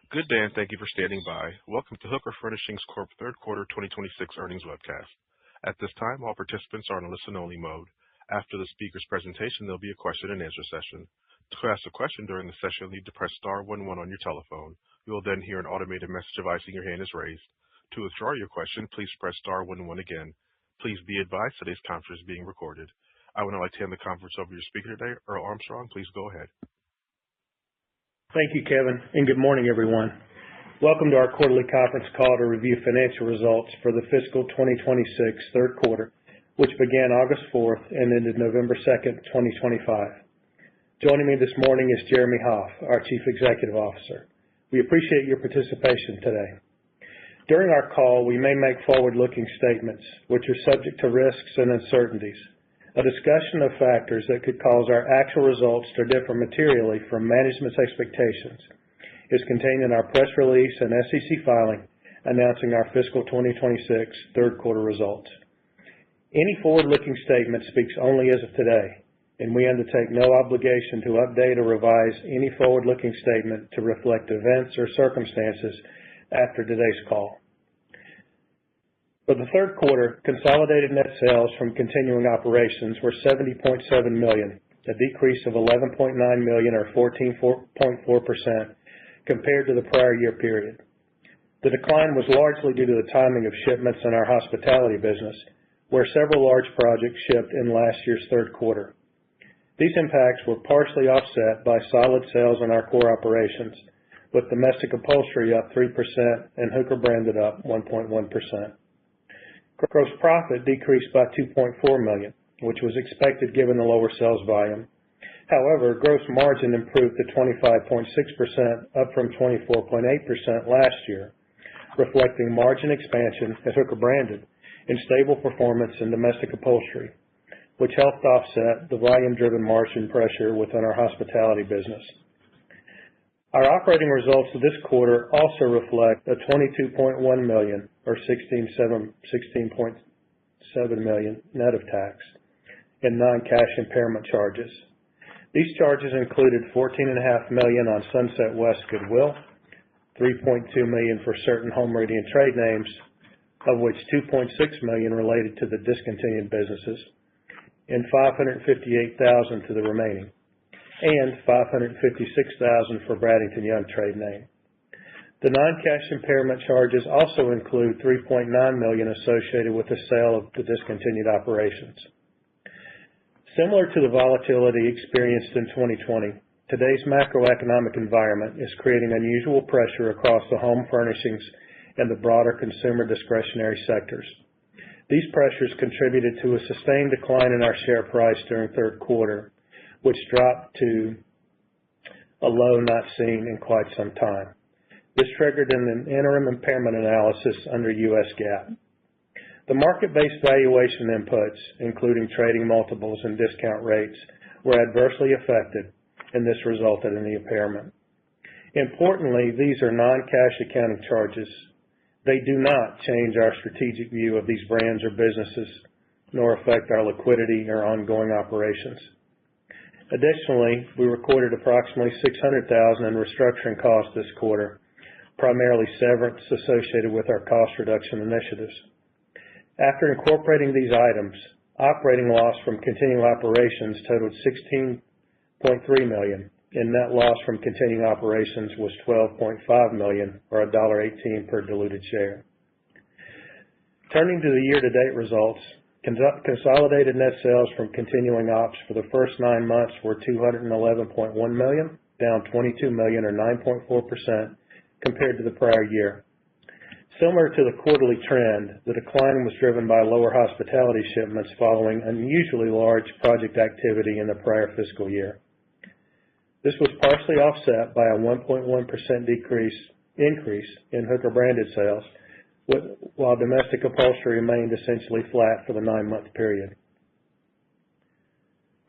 Good day, and thank you for standing by. Welcome to Hooker Furnishings Corp. Third Quarter 2026 Earnings Webcast. At this time, all participants are in a listen-only mode. After the speaker's presentation, there'll be a question-and-answer session. To ask a question during the session, you'll need to press star 11 on your telephone. You will then hear an automated message advising your hand is raised. To withdraw your question, please press star 11 again. Please be advised today's conference is being recorded. I would now like to hand the conference over to your speaker today, Earl Armstrong. Please go ahead. Thank you, Kevin, and good morning, everyone. Welcome to our quarterly conference call to review financial results for the fiscal 2026 third quarter, which began August 4th and ended November 2nd, 2025. Joining me this morning is Jeremy Hoff, our Chief Executive Officer. We appreciate your participation today. During our call, we may make forward-looking statements, which are subject to risks and uncertainties. A discussion of factors that could cause our actual results to differ materially from management's expectations is contained in our press release and SEC filing announcing our fiscal 2026 third quarter results. Any forward-looking statement speaks only as of today, and we undertake no obligation to update or revise any forward-looking statement to reflect events or circumstances after today's call. For the third quarter, consolidated net sales from continuing operations were $70.7 million, a decrease of $11.9 million or 14.4% compared to the prior year period. The decline was largely due to the timing of shipments in our hospitality business, where several large projects shipped in last year's third quarter. These impacts were partially offset by solid sales in our core operations, with domestic upholstery up 3% and Hooker branded up 1.1%. Gross profit decreased by $2.4 million, which was expected given the lower sales volume. However, gross margin improved to 25.6%, up from 24.8% last year, reflecting margin expansion at Hooker branded and stable performance in domestic upholstery, which helped offset the volume-driven margin pressure within our hospitality business. Our operating results of this quarter also reflect a $22.1 million or $16.7 million net of tax in non-cash impairment charges. These charges included $14.5 million on Sunset West goodwill, $3.2 million for certain home meridian trade names, of which $2.6 million related to the discontinued businesses, and $558,000 to the remaining, and $556,000 for Bradington Young trade name. The non-cash impairment charges also include $3.9 million associated with the sale of the discontinued operations. Similar to the volatility experienced in 2020, today's macroeconomic environment is creating unusual pressure across the home furnishings and the broader consumer discretionary sectors. These pressures contributed to a sustained decline in our share price during third quarter, which dropped to a low not seen in quite some time. This triggered an interim impairment analysis under U.S. GAAP. The market-based valuation inputs, including trading multiples and discount rates, were adversely affected, and this resulted in the impairment. Importantly, these are non-cash accounting charges. They do not change our strategic view of these brands or businesses, nor affect our liquidity or ongoing operations. Additionally, we recorded approximately $600,000 in restructuring costs this quarter, primarily severance associated with our cost reduction initiatives. After incorporating these items, operating loss from continuing operations totaled $16.3 million, and net loss from continuing operations was $12.5 million, or $1.18 per diluted share. Turning to the year-to-date results, consolidated net sales from continuing ops for the first 9 months were $211.1 million, down $22 million or 9.4% compared to the prior year. Similar to the quarterly trend, the decline was driven by lower hospitality shipments following unusually large project activity in the prior fiscal year. This was partially offset by a 1.1% increase in Hooker branded sales, while domestic upholstery remained essentially flat for the 9-month period.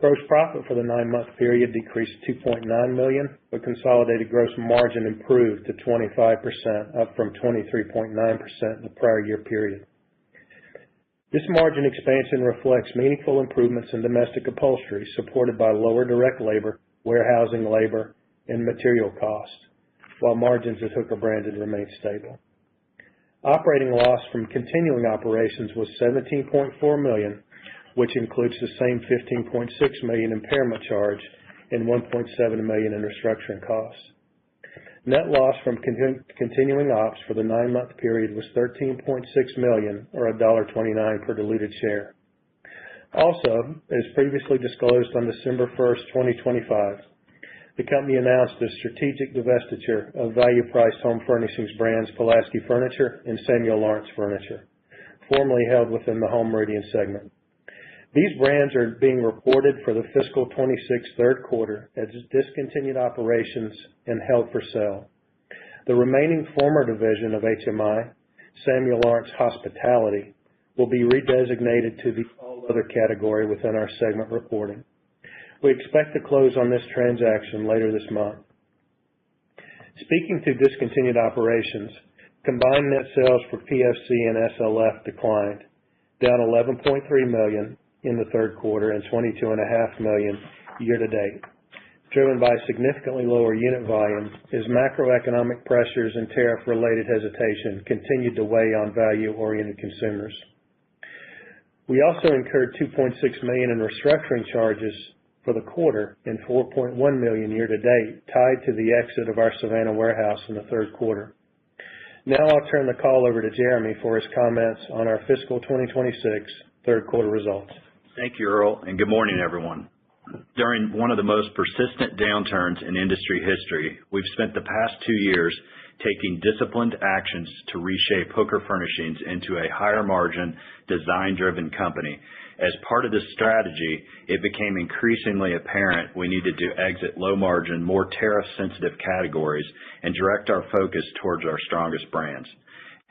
Gross profit for the 9-month period decreased $2.9 million, but consolidated gross margin improved to 25%, up from 23.9% in the prior year period. This margin expansion reflects meaningful improvements in domestic upholstery, supported by lower direct labor, warehousing labor, and material costs, while margins at Hooker Branded remained stable. Operating loss from continuing operations was $17.4 million, which includes the same $15.6 million impairment charge and $1.7 million in restructuring costs. Net loss from continuing ops for the 9-month period was $13.6 million, or $1.29 per diluted share. Also, as previously disclosed on December 1st, 2025, the company announced a strategic divestiture of value-priced home furnishings brands Pulaski Furniture and Samuel Lawrence Furniture, formerly held within the Home Meridian segment. These brands are being reported for the fiscal 26 third quarter as discontinued operations and held for sale. The remaining former division of HMI, Samuel Lawrence Hospitality, will be redesignated to the all other category within our segment reporting. We expect to close on this transaction later this month. Speaking to discontinued operations, combined net sales for PFC and SLF declined, down $11.3 million in the third quarter and $22.5 million year-to-date, driven by significantly lower unit volume as macroeconomic pressures and tariff-related hesitation continued to weigh on value-oriented consumers. We also incurred $2.6 million in restructuring charges for the quarter and $4.1 million year-to-date tied to the exit of our Savannah warehouse in the third quarter. Now I'll turn the call over to Jeremy for his comments on our fiscal 2026 third quarter results. Thank you, Earl, and good morning, everyone. During one of the most persistent downturns in industry history, we've spent the past 2 years taking disciplined actions to reshape Hooker Furnishings into a higher margin, design-driven company. As part of this strategy, it became increasingly apparent we needed to exit low-margin, more tariff-sensitive categories and direct our focus towards our strongest brands.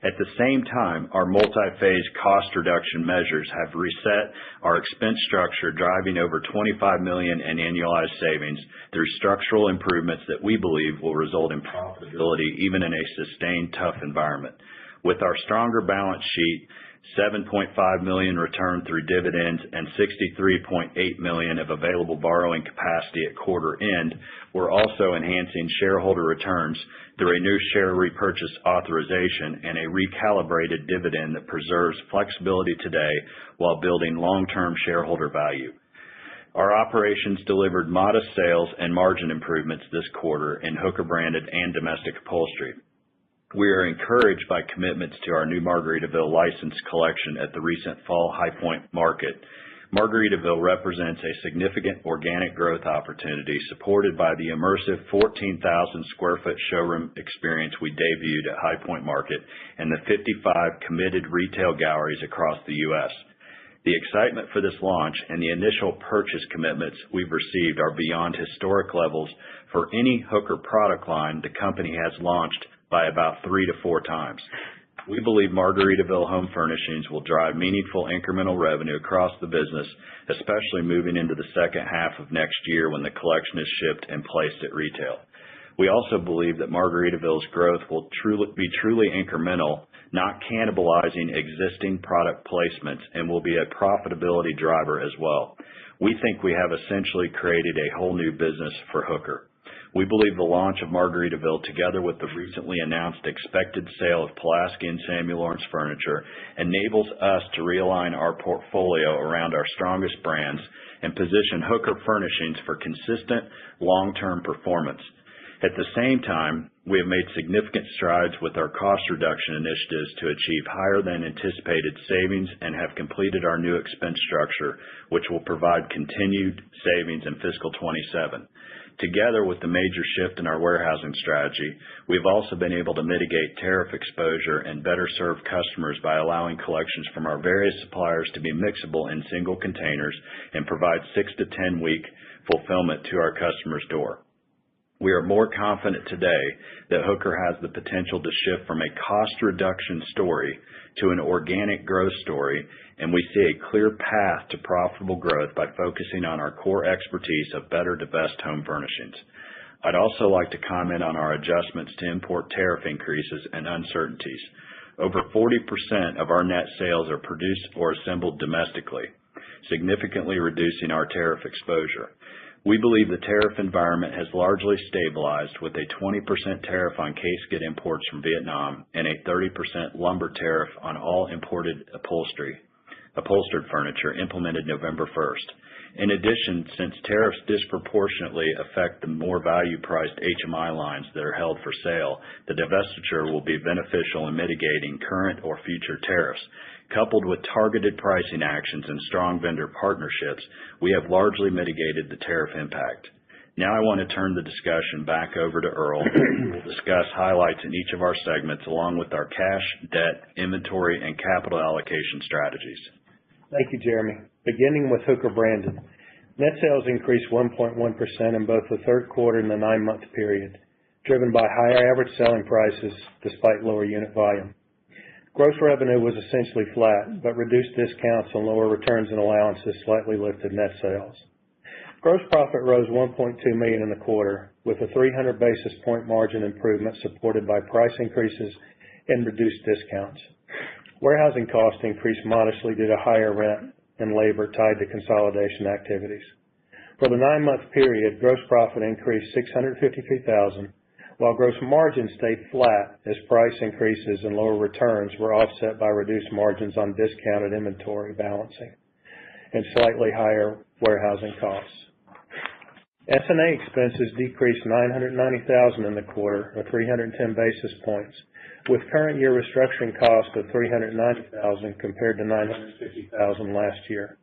At the same time, our multi-phase cost reduction measures have reset our expense structure, driving over $25 million in annualized savings through structural improvements that we believe will result in profitability even in a sustained tough environment. With our stronger balance sheet, $7.5 million returned through dividends, and $63.8 million of available borrowing capacity at quarter end, we're also enhancing shareholder returns through a new share repurchase authorization and a recalibrated dividend that preserves flexibility today while building long-term shareholder value. Our operations delivered modest sales and margin improvements this quarter in Hooker Branded and Domestic Upholstery. We are encouraged by commitments to our new Margaritaville licensed collection at the recent Fall High Point Market. Margaritaville represents a significant organic growth opportunity supported by the immersive 14,000 square foot showroom experience we debuted at High Point Market and the 55 committed retail galleries across the U.S. The excitement for this launch and the initial purchase commitments we've received are beyond historic levels for any Hooker product line the company has launched by about 3 to 4 times. We believe Margaritaville Home Furnishings will drive meaningful incremental revenue across the business, especially moving into the second half of next year when the collection is shipped and placed at retail. We also believe that Margaritaville's growth will be truly incremental, not cannibalizing existing product placements, and will be a profitability driver as well. We think we have essentially created a whole new business for Hooker. We believe the launch of Margaritaville, together with the recently announced expected sale of Pulaski and Samuel Lawrence Furniture, enables us to realign our portfolio around our strongest brands and position Hooker Furnishings for consistent long-term performance. At the same time, we have made significant strides with our cost reduction initiatives to achieve higher than anticipated savings and have completed our new expense structure, which will provide continued savings in fiscal 27. Together with the major shift in our warehousing strategy, we've also been able to mitigate tariff exposure and better serve customers by allowing collections from our various suppliers to be mixable in single containers and provide 6 to 10 week fulfillment to our customer's door. We are more confident today that Hooker has the potential to shift from a cost reduction story to an organic growth story, and we see a clear path to profitable growth by focusing on our core expertise of better to best home furnishings. I'd also like to comment on our adjustments to import tariff increases and uncertainties. Over 40% of our net sales are produced or assembled domestically, significantly reducing our tariff exposure. We believe the tariff environment has largely stabilized with a 20% tariff on case goods imports from Vietnam and a 30% lumber tariff on all imported upholstered furniture implemented November 1st. In addition, since tariffs disproportionately affect the more value-priced HMI lines that are held for sale, the divestiture will be beneficial in mitigating current or future tariffs. Coupled with targeted pricing actions and strong vendor partnerships, we have largely mitigated the tariff impact. Now I want to turn the discussion back over to Earl, who will discuss highlights in each of our segments along with our cash, debt, inventory, and capital allocation strategies. Thank you, Jeremy. Beginning with Hooker Branded. Net sales increased 1.1% in both the third quarter and the 9-month period, driven by higher average selling prices despite lower unit volume. Gross revenue was essentially flat, but reduced discounts and lower returns and allowances slightly lifted net sales. Gross profit rose $1.2 million in the quarter, with a 300 basis point margin improvement supported by price increases and reduced discounts. Warehousing costs increased modestly due to higher rent and labor tied to consolidation activities. For the 9-month period, gross profit increased $653,000, while gross margin stayed flat as price increases and lower returns were offset by reduced margins on discounted inventory balancing and slightly higher warehousing costs. S&A expenses decreased $990,000 in the quarter, or 310 basis points, with current year restructuring costs of $390,000 compared to $950,000 last year.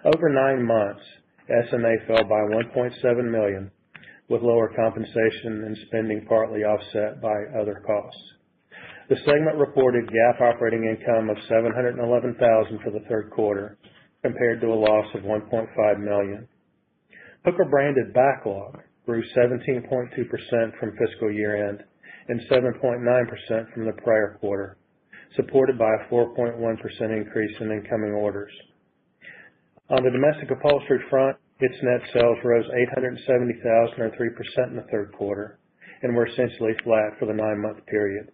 Over 9 months, S&A fell by $1.7 million, with lower compensation and spending partly offset by other costs. The segment reported GAAP operating income of $711,000 for the third quarter, compared to a loss of $1.5 million. Hooker Branded backlog grew 17.2% from fiscal year end and 7.9% from the prior quarter, supported by a 4.1% increase in incoming orders. On the domestic upholstery front, its net sales rose $870,000 or 3% in the third quarter and were essentially flat for the 9-month period.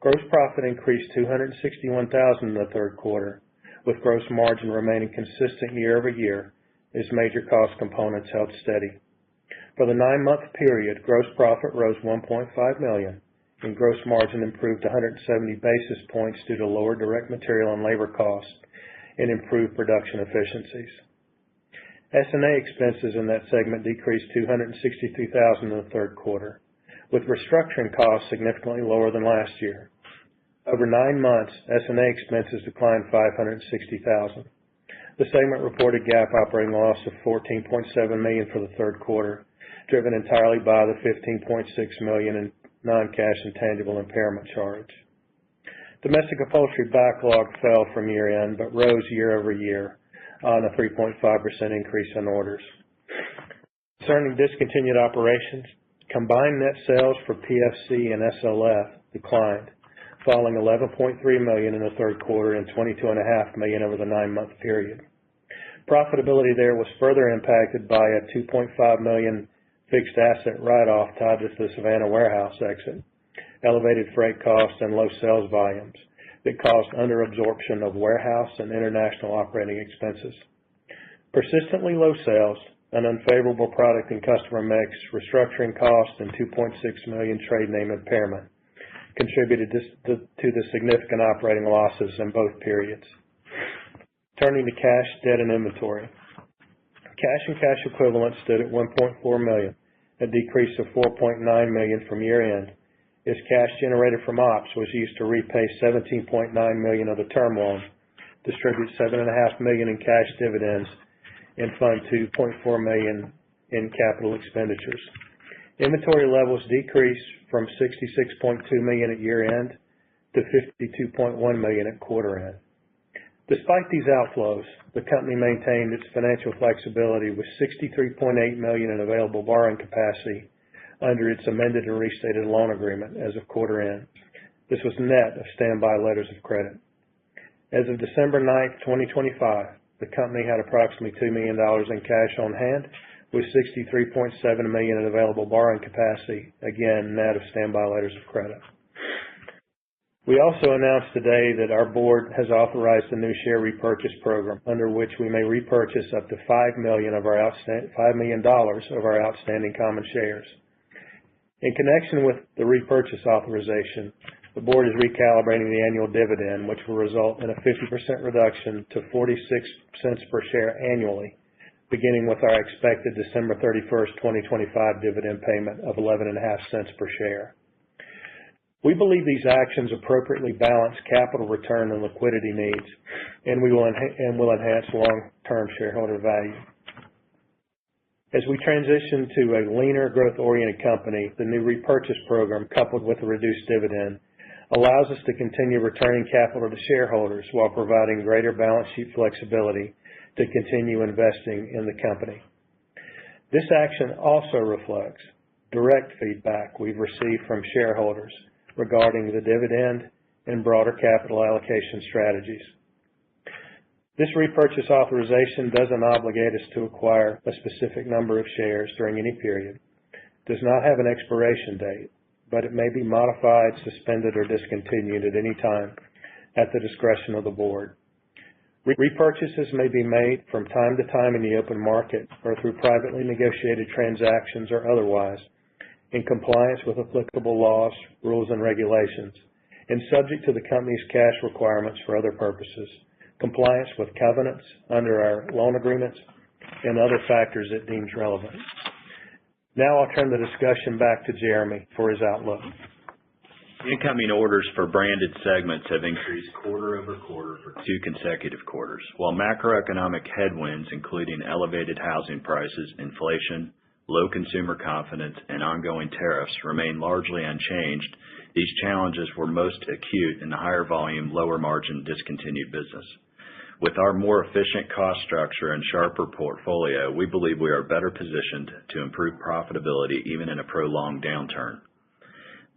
Gross profit increased $261,000 in the third quarter, with gross margin remaining consistent year over year as major cost components held steady. For the 9-month period, gross profit rose $1.5 million and gross margin improved 170 basis points due to lower direct material and labor costs and improved production efficiencies. S&A expenses in that segment decreased $263,000 in the third quarter, with restructuring costs significantly lower than last year. Over 9 months, S&A expenses declined $560,000. The segment reported GAAP operating loss of $14.7 million for the third quarter, driven entirely by the $15.6 million in non-cash intangible impairment charge. Domestic upholstery backlog fell from year end, but rose year over year on a 3.5% increase in orders. Concerning discontinued operations, combined net sales for PFC and SLF declined, falling $11.3 million in the third quarter and $22.5 million over the 9-month period. Profitability there was further impacted by a $2.5 million fixed asset write-off tied to the Savannah warehouse exit, elevated freight costs, and low sales volumes that caused under-absorption of warehouse and international operating expenses. Persistently low sales, an unfavorable product and customer mix, restructuring costs, and $2.6 million trade name impairment contributed to the significant operating losses in both periods. Turning to cash, debt, and inventory. Cash and cash equivalents stood at $1.4 million, a decrease of $4.9 million from year end, as cash generated from ops was used to repay $17.9 million of the term loan, distribute $7.5 million in cash dividends, and fund $2.4 million in capital expenditures. Inventory levels decreased from $66.2 million at year end to $52.1 million at quarter end. Despite these outflows, the company maintained its financial flexibility with $63.8 million in available borrowing capacity under its amended and restated loan agreement as of quarter end. This was net of standby letters of credit. As of December 9, 2025, the company had approximately $2 million in cash on hand with $63.7 million in available borrowing capacity, again net of standby letters of credit. We also announced today that our board has authorized a new share repurchase program under which we may repurchase up to $5 million of our outstanding common shares. In connection with the repurchase authorization, the board is recalibrating the annual dividend, which will result in a 50% reduction to 46 cents per share annually, beginning with our expected December 31st, 2025 dividend payment of 11.5 cents per share. We believe these actions appropriately balance capital return and liquidity needs, and will enhance long-term shareholder value. As we transition to a leaner, growth-oriented company, the new repurchase program, coupled with a reduced dividend, allows us to continue returning capital to shareholders while providing greater balance sheet flexibility to continue investing in the company. This action also reflects direct feedback we've received from shareholders regarding the dividend and broader capital allocation strategies. This repurchase authorization doesn't obligate us to acquire a specific number of shares during any period, does not have an expiration date, but it may be modified, suspended, or discontinued at any time at the discretion of the board. Repurchases may be made from time to time in the open market or through privately negotiated transactions or otherwise, in compliance with applicable laws, rules, and regulations, and subject to the company's cash requirements for other purposes, compliance with covenants under our loan agreements, and other factors it deems relevant. Now I'll turn the discussion back to Jeremy for his outlook. Incoming orders for branded segments have increased quarter over quarter for 2 consecutive quarters. While macroeconomic headwinds, including elevated housing prices, inflation, low consumer confidence, and ongoing tariffs remain largely unchanged, these challenges were most acute in the higher volume, lower margin discontinued business. With our more efficient cost structure and sharper portfolio, we believe we are better positioned to improve profitability even in a prolonged downturn.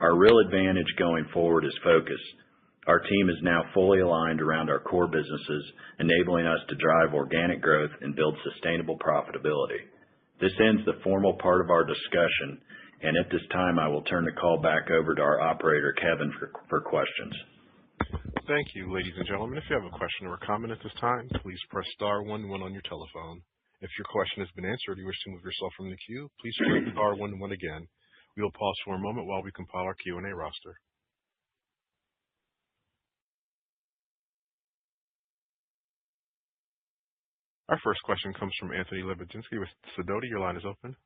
Our real advantage going forward is focus. Our team is now fully aligned around our core businesses, enabling us to drive organic growth and build sustainable profitability. This ends the formal part of our discussion, and at this time I will turn the call back over to our operator, Kevin, for questions. Thank you, ladies and gentlemen. If you have a question or a comment at this time, please press star 11 on your telephone. If your question has been answered or you wish to move yourself from the queue, please press star 11 again. We will pause for a moment while we compile our Q&A roster. Our first question comes from Anthony Lebiedzinski with Sidoti. Your line is open.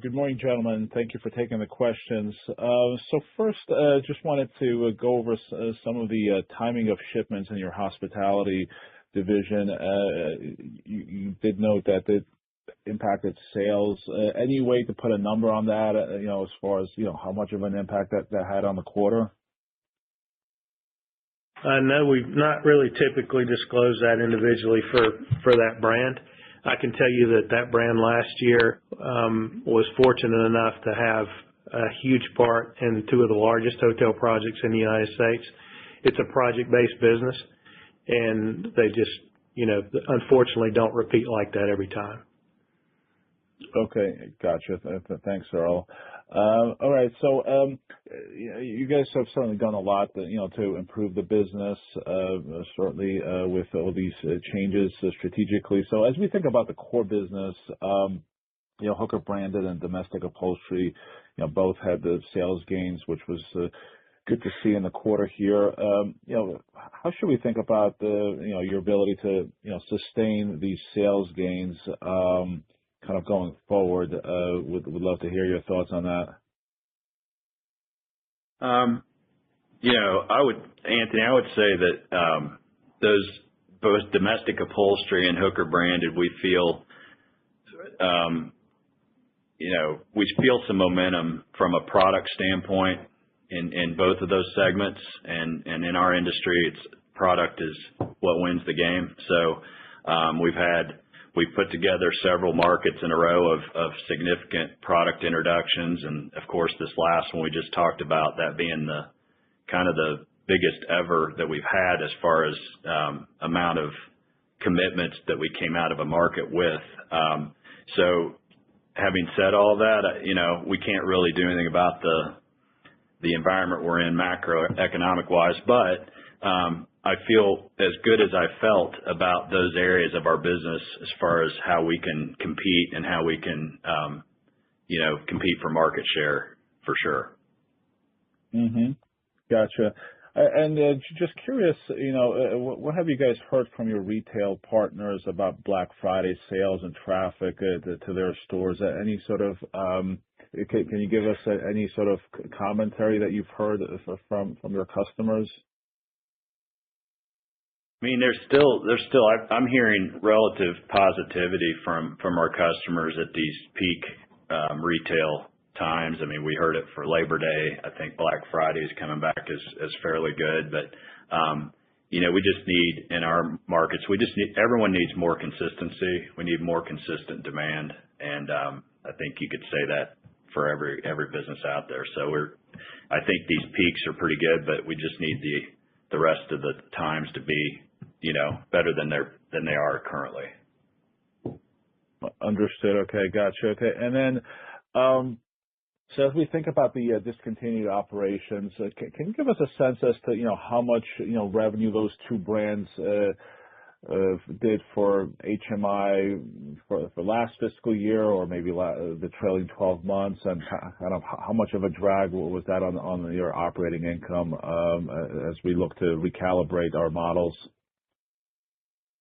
Good morning, gentlemen. Thank you for taking the questions. So first, just wanted to go over some of the timing of shipments in your hospitality division. You did note that it impacted sales. Any way to put a number on that, as far as, how much of an impact that had on the quarter? No, we've not really typically disclosed that individually for that brand. I can tell you that brand last year was fortunate enough to have a huge part in 2 of the largest hotel projects in the United States. It's a project-based business, and they just, unfortunately don't repeat like that every time. Okay, gotcha. Thanks, Earl. All right, so you guys have certainly done a lot, to improve the business, certainly with all these changes strategically. So as we think about the core business, Hooker Branded and Domestic Upholstery, both had the sales gains, which was good to see in the quarter here. How should we think about your ability to sustain these sales gains kind of going forward? Would love to hear your thoughts on that. Anthony, I would say that those both Domestic Upholstery and Hooker Branded, we feel some momentum from a product standpoint in both of those segments, and in our industry, product is what wins the game. So we've put together several markets in a row of significant product introductions, and of course this last one we just talked about, that being the kind of the biggest ever that we've had as far as amount of commitments that we came out of a market with. So having said all that, we can't really do anything about the environment we're in macroeconomic wise, but I feel as good as I felt about those areas of our business as far as how we can compete and how we can, compete for market share for sure. Mm-hmm. Gotcha. And just curious, what have you guys heard from your retail partners about Black Friday sales and traffic to their stores? Any sort of, can you give us any sort of commentary that you've heard from your customers? I mean, I'm hearing relative positivity from our customers at these peak retail times. I mean, we heard it for Labor Day. I think Black Friday is coming back as fairly good, but we just need in our markets. Everyone needs more consistency. We need more consistent demand, and I think you could say that for every business out there. So I think these peaks are pretty good, but we just need the rest of the times to be better than they are currently. Understood. Okay, gotcha. Okay, and then so as we think about the discontinued operations, can you give us a sense as to how much revenue those two brands did for HMI for last fiscal year, or maybe the trailing 12 months, and kind of how much of a drag was that on your operating income as we look to recalibrate our models?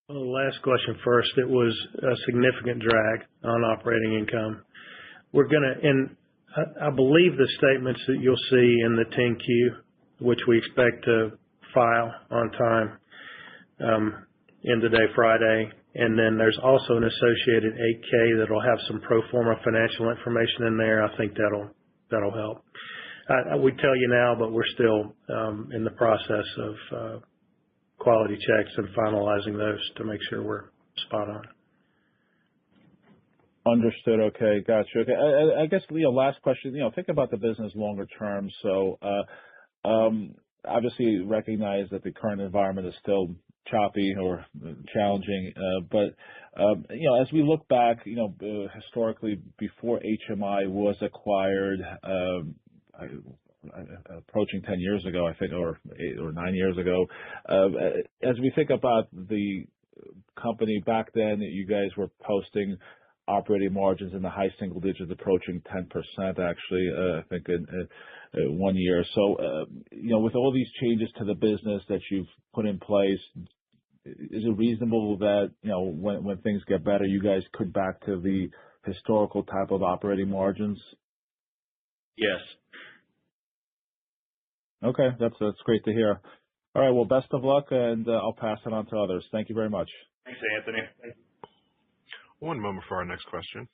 Well, the last question first. It was a significant drag on operating income. And I believe the statements that you'll see in the 10-Q, which we expect to file on time, end of day Friday, and then there's also an associated 8-K that'll have some pro forma financial information in there. I think that'll help. We tell you now, but we're still in the process of quality checks and finalizing those to make sure we're spot on. Understood. Okay, gotcha. Okay, I guess last question. Think about the business longer term. So, obviously, recognize that the current environment is still choppy or challenging. But as we look back, historically, before HMI was acquired, approaching 10 years ago, I think, or 8 or 9 years ago. As we think about the company back then, you guys were posting operating margins in the high single digits, approaching 10%, actually, I think in 1 year. So, with all these changes to the business that you've put in place, is it reasonable that, when things get better, you guys could back to the historical type of operating margins? Yes. Okay, that's great to hear. All right, well, best of luck, and I'll pass it on to others. Thank you very much. Thanks, Anthony. Thank you. One moment for our next question.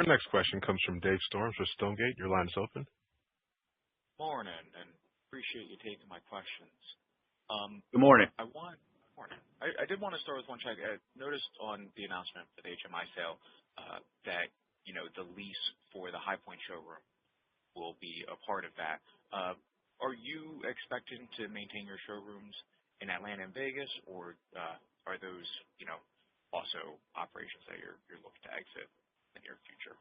Our next question comes from Dave Storms with Stonegate. Your line is open. Morning, and appreciate you taking my questions. Good morning. Morning. I did want to start with one check. I noticed on the announcement for the HMI sale that the lease for the High Point showroom will be a part of that. Are you expecting to maintain your showrooms in Atlanta and Vegas, or are those also operations that you're looking to exit in the near future?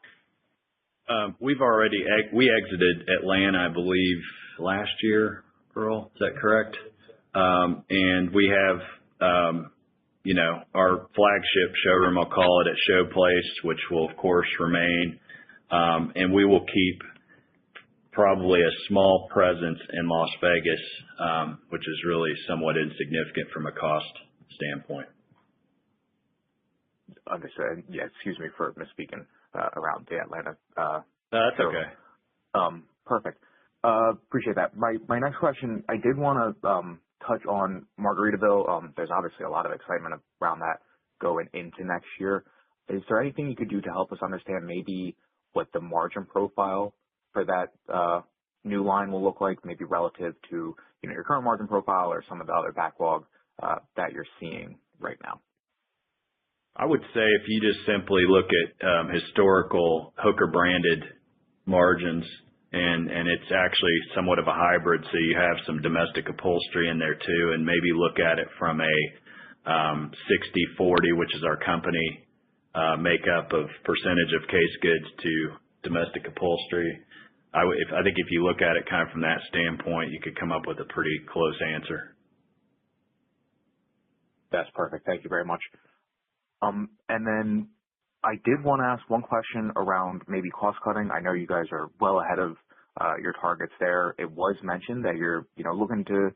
We exited Atlanta, I believe, last year, Earl. Is that correct? And we have our flagship showroom, I'll call it, at Showplace, which will of course remain, and we will keep probably a small presence in Las Vegas, which is really somewhat insignificant from a cost standpoint. Understood. Yeah, excuse me for misspeaking around the Atlanta. That's okay. Perfect. Appreciate that. My next question, I did want to touch on Margaritaville. There's obviously a lot of excitement around that going into next year. Is there anything you could do to help us understand maybe what the margin profile for that new line will look like, maybe relative to your current margin profile or some of the other backlog that you're seeing right now? I would say if you just simply look at historical Hooker branded margins, and it's actually somewhat of a hybrid, so you have some domestic upholstery in there too, and maybe look at it from a 60-40, which is our company makeup of percentage of case goods to domestic upholstery. I think if you look at it kind of from that standpoint, you could come up with a pretty close answer. That's perfect. Thank you very much. And then I did want to ask one question around maybe cost cutting. I know you guys are well ahead of your targets there. It was mentioned that you're, looking to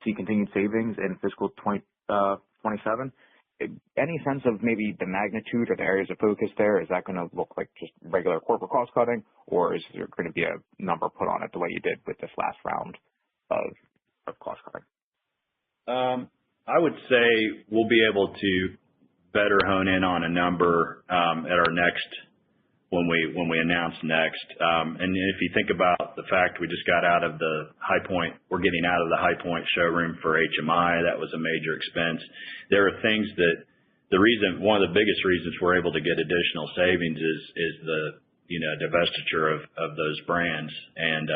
see continued savings in fiscal 2027. Any sense of maybe the magnitude or the areas of focus there? Is that going to look like just regular corporate cost cutting, or is there going to be a number put on it the way you did with this last round of cost cutting? I would say we'll be able to better hone in on a number at our next when we announce next. And if you think about the fact we just got out of the High Point, we're getting out of the High Point showroom for HMI. That was a major expense. There are things that one of the biggest reasons we're able to get additional savings is the divestiture of those brands, and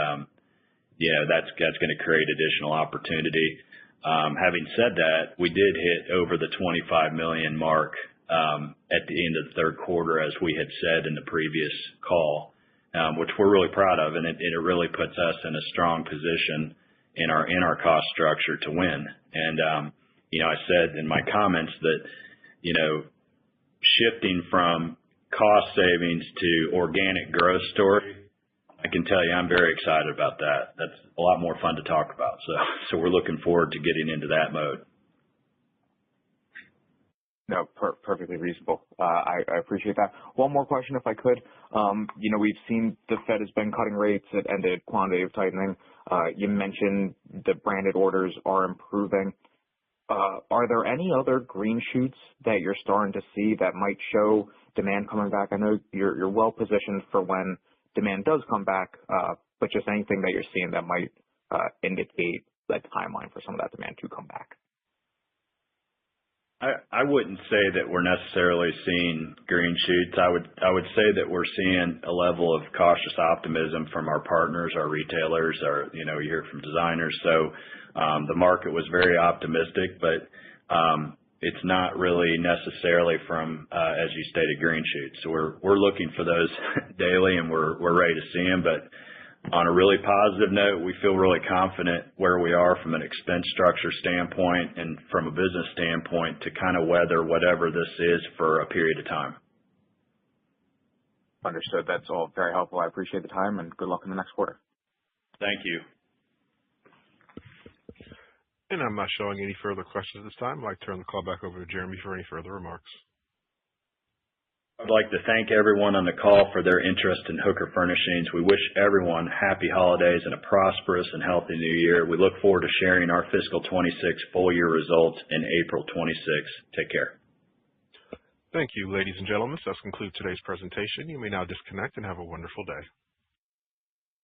that's going to create additional opportunity. Having said that, we did hit over the $25 million mark at the end of the third quarter, as we had said in the previous call, which we're really proud of, and it really puts us in a strong position in our cost structure to win. And I said in my comments that shifting from cost savings to organic growth story, I can tell you I'm very excited about that. That's a lot more fun to talk about. So we're looking forward to getting into that mode. No, perfectly reasonable. I appreciate that. One more question, if I could. We've seen the Fed has been cutting rates. It ended quantitative tightening. You mentioned the branded orders are improving. Are there any other green shoots that you're starting to see that might show demand coming back? I know you're well positioned for when demand does come back, but just anything that you're seeing that might indicate the timeline for some of that demand to come back. I wouldn't say that we're necessarily seeing green shoots. I would say that we're seeing a level of cautious optimism from our partners, our retailers, you hear from designers. So the market was very optimistic, but it's not really necessarily from, as you stated, green shoots. So we're looking for those daily, and we're ready to see them. But on a really positive note, we feel really confident where we are from an expense structure standpoint and from a business standpoint to kind of weather whatever this is for a period of time. Understood. That's all very helpful. I appreciate the time, and good luck in the next quarter. Thank you. And I'm not showing any further questions at this time. I'd like to turn the call back over to Jeremy for any further remarks. I'd like to thank everyone on the call for their interest in Hooker Furnishings. We wish everyone happy holidays and a prosperous and healthy new year. We look forward to sharing our fiscal 26 full year results in April 26. Take care. Thank you, ladies and gentlemen. This concludes today's presentation. You may now disconnect and have a wonderful day.